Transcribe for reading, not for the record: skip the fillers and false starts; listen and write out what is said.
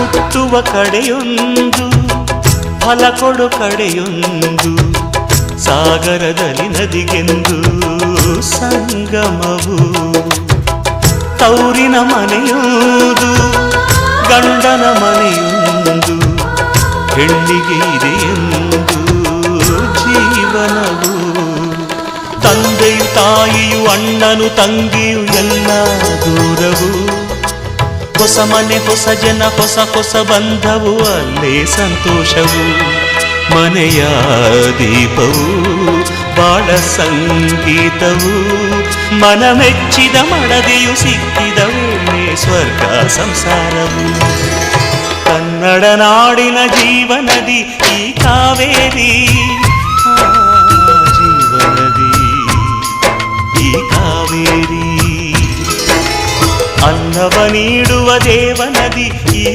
ಹುಟ್ಟುವ ಕಡೆಯೊಂದು ಫಲ ಕೊಡು ಕಡೆಯೊಂದು ಸಾಗರದಲ್ಲಿ ನದಿಗೆಂದು ಸಂಗಮವು ತೌರಿನ ಮನೆಯುವುದು ಗಂಡನ ಮನೆಯೊಂದು ಹೆಣ್ಣಿಗೆ ಇದೆಯೆಂದು ಜೀವನವು ತಂದೆಯು ತಾಯಿಯು ಅಣ್ಣನು ತಂಗಿಯು ಎಲ್ಲ ದೂರವು ಹೊಸ ಮನೆ ಹೊಸ ಜನ ಹೊಸ ಹೊಸ ಬಂಧವು ಅಲ್ಲೇ ಸಂತೋಷವು ಮನೆಯ ದೀಪವು ಬಾಳ ಸಂಗೀತವು ಮನ ಮೆಚ್ಚಿದ ಮಡದಿಯು ಸಿಕ್ಕಿದ ವೇಳೆ ಸ್ವರ್ಗ ಸಂಸಾರವು ಕನ್ನಡ ನಾಡಿನ ಜೀವನದಿ ಈ ಕಾವೇರಿ ಜೀವನದಿ ಈ ಕಾವೇರಿ ಅನ್ನವ ನೀಡುವ ದೇವನದಿ ಈ